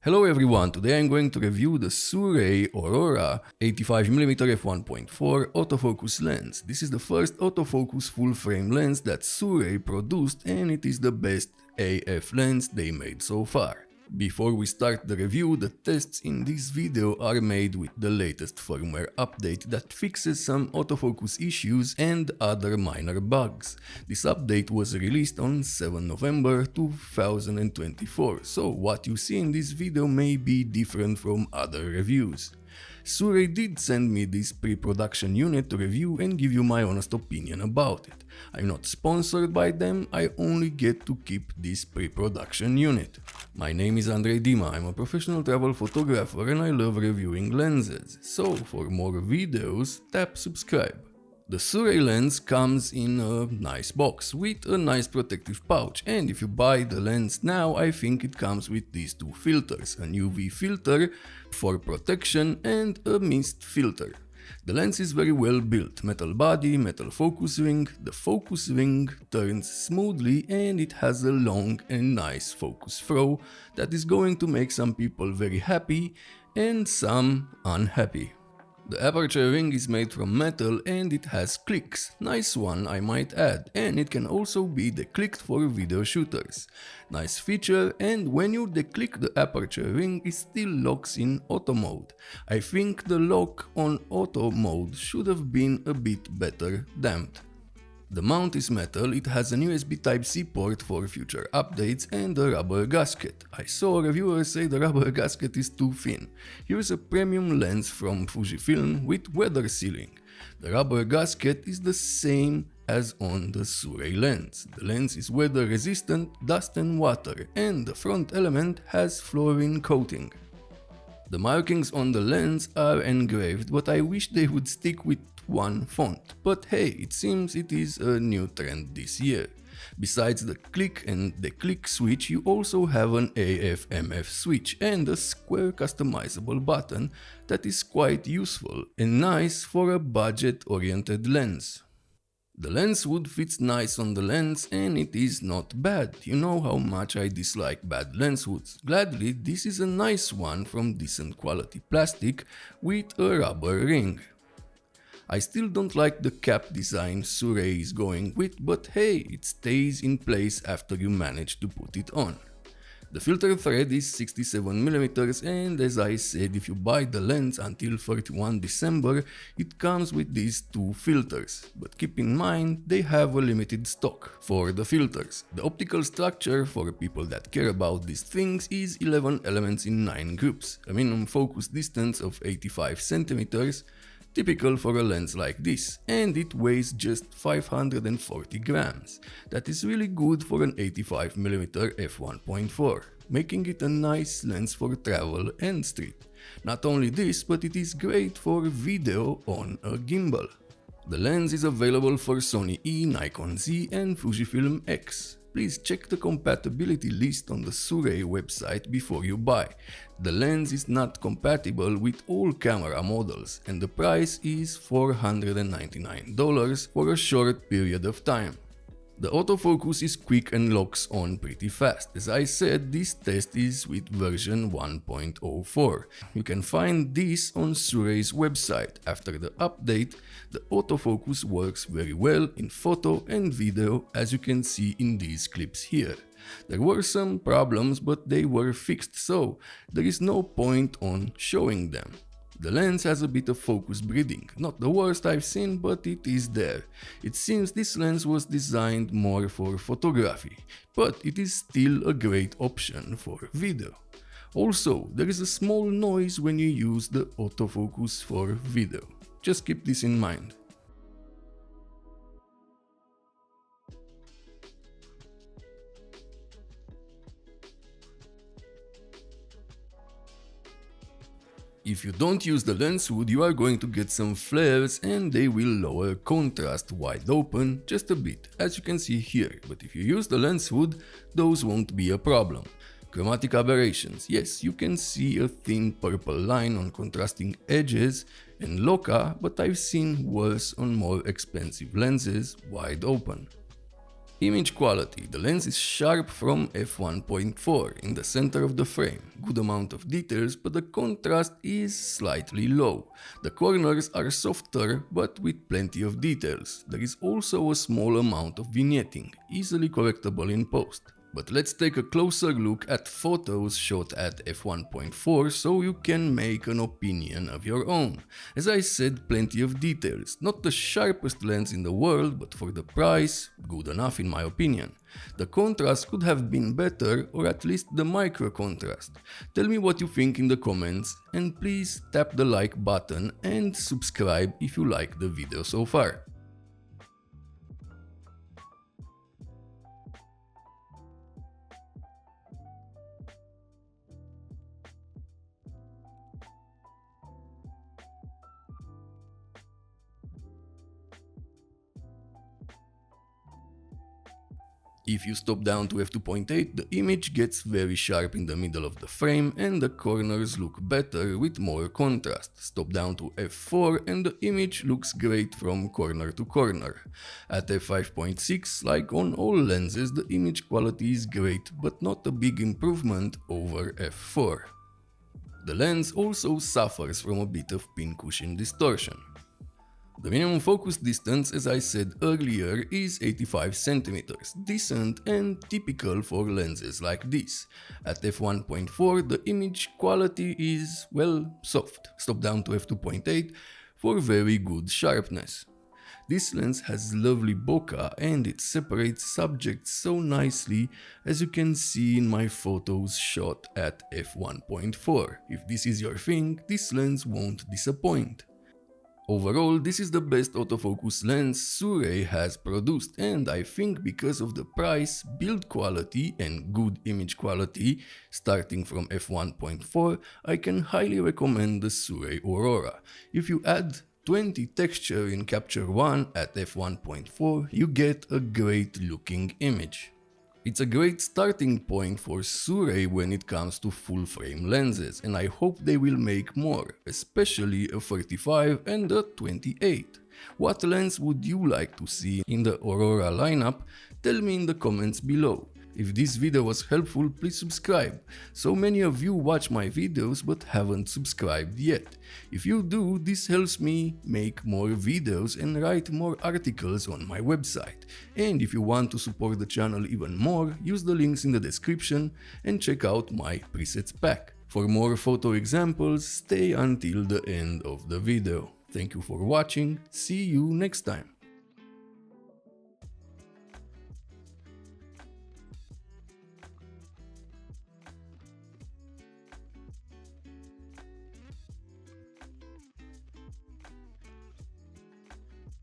Hello everyone, today I'm going to review the Sirui Aurora 85mm f1.4 autofocus lens. This is the first autofocus full-frame lens that Sirui produced and it is the best AF lens they made so far. Before we start the review, the tests in this video are made with the latest firmware update that fixes some autofocus issues and other minor bugs. This update was released on 7 November 2024, so what you see in this video may be different from other reviews. Sirui did send me this pre-production unit to review and give you my honest opinion about it. I'm not sponsored by them, I only get to keep this pre-production unit. My name is Dima, I'm a professional travel photographer and I love reviewing lenses. So for more videos, tap subscribe. The Sirui lens comes in a nice box with a nice protective pouch, and if you buy the lens now, I think it comes with these two filters, an UV filter for protection and a mist filter. The lens is very well built, metal body, metal focus ring, the focus ring turns smoothly and it has a long and nice focus throw that is going to make some people very happy and some unhappy. The aperture ring is made from metal and it has clicks, nice one I might add, and it can also be declicked for video shooters. Nice feature, and when you declick the aperture ring it still locks in auto mode. I think the lock on auto mode should have been a bit better damped. The mount is metal, it has an USB Type-C port for future updates and a rubber gasket. I saw reviewers say the rubber gasket is too thin. Here's a premium lens from Fujifilm with weather sealing. The rubber gasket is the same as on the Sirui lens. The lens is weather resistant, dust and water, and the front element has fluorine coating. The markings on the lens are engraved, but I wish they would stick with one font. But hey, it seems it is a new trend this year. Besides the click and the click switch, you also have an AF/MF switch and a square customizable button that is quite useful and nice for a budget-oriented lens. The lens hood fits nice on the lens and it is not bad. You know how much I dislike bad lens hoods. Gladly, this is a nice one from decent quality plastic with a rubber ring. I still don't like the cap design Sirui is going with, but hey, it stays in place after you manage to put it on. The filter thread is 67mm and as I said, if you buy the lens until 31 December, it comes with these two filters. But keep in mind, they have a limited stock for the filters. The optical structure for people that care about these things is 11 elements in 9 groups, a minimum focus distance of 85 cm, typical for a lens like this, and it weighs just 540 grams. That is really good for an 85mm f1.4, making it a nice lens for travel and street. Not only this, but it is great for video on a gimbal. The lens is available for Sony E, Nikon Z and Fujifilm X. Please check the compatibility list on the Sirui website before you buy. The lens is not compatible with all camera models and the price is $499 for a short period of time. The autofocus is quick and locks on pretty fast. As I said, this test is with version 1.04. You can find this on Sirui's website. After the update, the autofocus works very well in photo and video, as you can see in these clips here. There were some problems, but they were fixed, so there is no point on showing them. The lens has a bit of focus breathing, not the worst I've seen, but it is there. It seems this lens was designed more for photography, but it is still a great option for video. Also, there is a small noise when you use the autofocus for video. Just keep this in mind. If you don't use the lens hood, you are going to get some flares and they will lower contrast wide open just a bit, as you can see here, but if you use the lens hood, those won't be a problem. Chromatic aberrations, yes, you can see a thin purple line on contrasting edges and loca, but I've seen worse on more expensive lenses wide open. Image quality. The lens is sharp from f1.4 in the center of the frame. Good amount of details, but the contrast is slightly low. The corners are softer, but with plenty of details. There is also a small amount of vignetting, easily correctable in post. But let's take a closer look at photos shot at f1.4 so you can make an opinion of your own. As I said, plenty of details. Not the sharpest lens in the world, but for the price, good enough in my opinion. The contrast could have been better, or at least the micro contrast. Tell me what you think in the comments, and please tap the like button and subscribe if you like the video so far. If you stop down to f2.8, the image gets very sharp in the middle of the frame and the corners look better with more contrast. Stop down to f4 and the image looks great from corner to corner. At f5.6, like on all lenses, the image quality is great, but not a big improvement over f4. The lens also suffers from a bit of pincushion distortion. The minimum focus distance, as I said earlier, is 85 cm, decent and typical for lenses like this. At f1.4 the image quality is, well, soft. Stop down to f2.8 for very good sharpness. This lens has lovely bokeh and it separates subjects so nicely, as you can see in my photos shot at f1.4. If this is your thing, this lens won't disappoint. Overall, this is the best autofocus lens Sirui has produced, and I think because of the price, build quality and good image quality starting from f1.4, I can highly recommend the Sirui Aurora. If you add 20 texture in Capture 1 at f1.4, you get a great looking image. It's a great starting point for Sirui when it comes to full-frame lenses, and I hope they will make more, especially a 35 and a 28. What lens would you like to see in the Aurora lineup? Tell me in the comments below. If this video was helpful, please subscribe. So many of you watch my videos but haven't subscribed yet. If you do, this helps me make more videos and write more articles on my website. And if you want to support the channel even more, use the links in the description and check out my presets pack. For more photo examples, stay until the end of the video. Thank you for watching, see you next time.